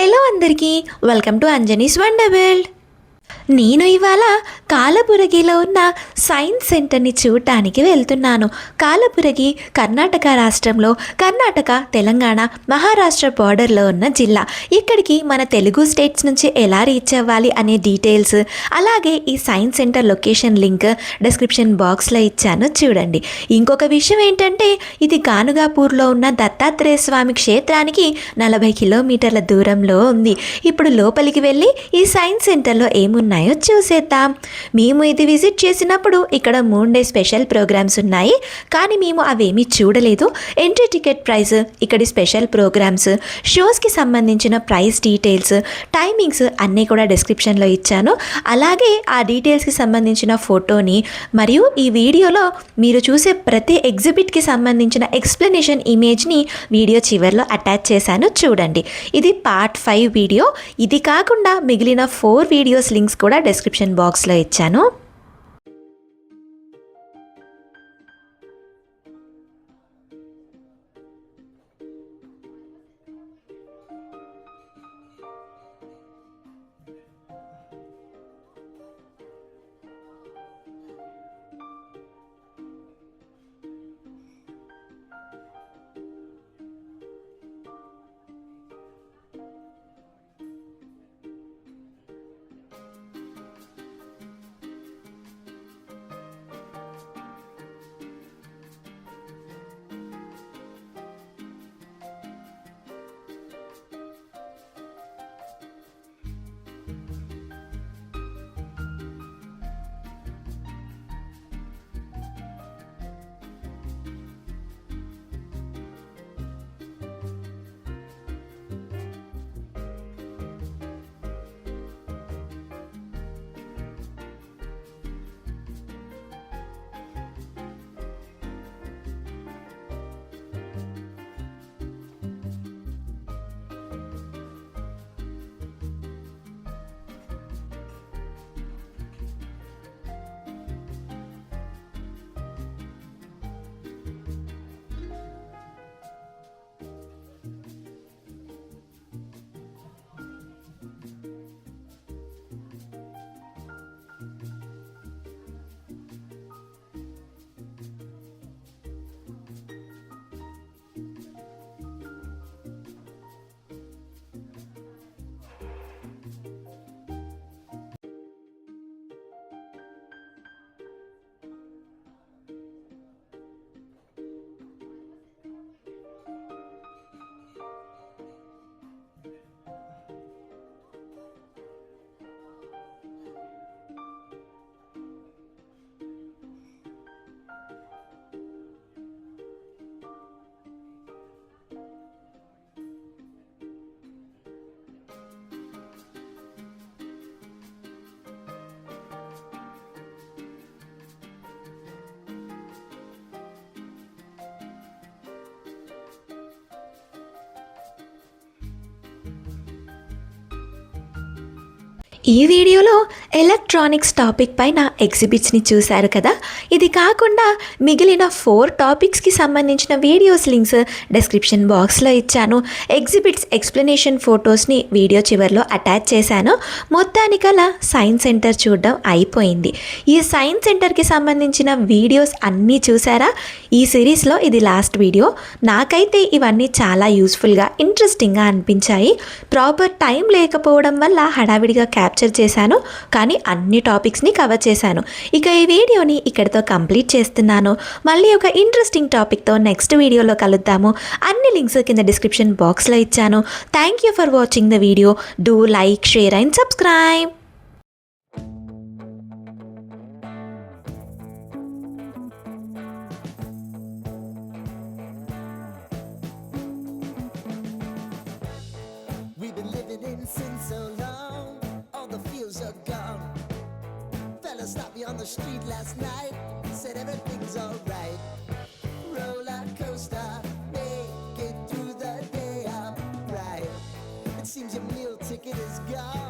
Hello అందరికీ, welcome to Anjani's wonder world. నేను ఇవాళ కాలబురగిలో ఉన్న సైన్స్ సెంటర్ని చూడటానికి వెళ్తున్నాను. కాలబురగి కర్ణాటక రాష్ట్రంలో కర్ణాటక, తెలంగాణ, మహారాష్ట్ర బార్డర్లో ఉన్న జిల్లా. ఇక్కడికి మన తెలుగు స్టేట్స్ నుంచి ఎలా రీచ్ అవ్వాలి అనే డీటెయిల్స్, అలాగే ఈ science centre location link description బాక్స్లో ఇచ్చాను, చూడండి. ఇంకొక విషయం ఏంటంటే, ఇది గానుగాపూర్లో ఉన్న దత్తాత్రేయ స్వామి క్షేత్రానికి 40 కిలోమీటర్ల దూరంలో ఉంది. ఇప్పుడు లోపలికి వెళ్ళి ఈ సైన్స్ సెంటర్లో ఏమున్నాయో చూసేద్దాం. మేము ఇది విజిట్ చేసినప్పుడు ఇక్కడ 3 డే స్పెషల్ ప్రోగ్రామ్స్ ఉన్నాయి, కానీ మేము అవేమీ చూడలేదు. ఎంట్రీ టికెట్ ప్రైస్, ఇక్కడి స్పెషల్ ప్రోగ్రామ్స్, షోస్కి సంబంధించిన ప్రైస్ డీటెయిల్స్, టైమింగ్స్ అన్నీ కూడా డిస్క్రిప్షన్లో ఇచ్చాను. అలాగే ఆ డీటెయిల్స్కి సంబంధించిన ఫోటోని మరియు ఈ వీడియోలో మీరు చూసే ప్రతి ఎగ్జిబిట్కి సంబంధించిన ఎక్స్ప్లెనేషన్ ఇమేజ్ని వీడియో చివరిలో అటాచ్ చేశాను, చూడండి. ఇది పార్ట్ 5 వీడియో. ఇది కాకుండా మిగిలిన 4 వీడియోస్ లింక్స్ కూడా డిస్క్రిప్షన్ బాక్స్లో ఇచ్చాను. ఈ వీడియోలో ఎలక్ట్రానిక్స్ టాపిక్ పైన ఎగ్జిబిట్స్ని చూశారు కదా. ఇది కాకుండా మిగిలిన 4 టాపిక్స్కి సంబంధించిన వీడియోస్ లింక్స్ డిస్క్రిప్షన్ బాక్స్లో ఇచ్చాను. ఎగ్జిబిట్స్ ఎక్స్ప్లెనేషన్ ఫొటోస్ని వీడియో చివరిలో అటాచ్ చేశాను. మొత్తానికలా సైన్స్ సెంటర్ చూడడం అయిపోయింది. ఈ సైన్స్ సెంటర్కి సంబంధించిన వీడియోస్ అన్నీ చూసారా? ఈ సిరీస్లో ఇది లాస్ట్ వీడియో. నాకైతే ఇవన్నీ చాలా యూస్ఫుల్గా, ఇంట్రెస్టింగ్గా అనిపించాయి. ప్రాపర్ టైం లేకపోవడం వల్ల హడావిడిగా క్యాప్చర్ చేశాను, కానీ అన్ని టాపిక్స్ని కవర్ చేశాను. ఇక ఈ వీడియోని ఇక్కడితో కంప్లీట్ చేస్తున్నాను. మళ్ళీ ఒక ఇంట్రెస్టింగ్ టాపిక్తో నెక్స్ట్ వీడియోలో కలుద్దాము. అన్ని లింక్స్ కింద డిస్క్రిప్షన్ బాక్స్లో ఇచ్చాను. Thank you for watching the video. Do like, share and subscribe. We've been living in sin so long, all the feels are gone. Fella stopped me on the street last night, said everything's alright. Roller coaster, make it through the day, I'm right. It seems your meal ticket is gone.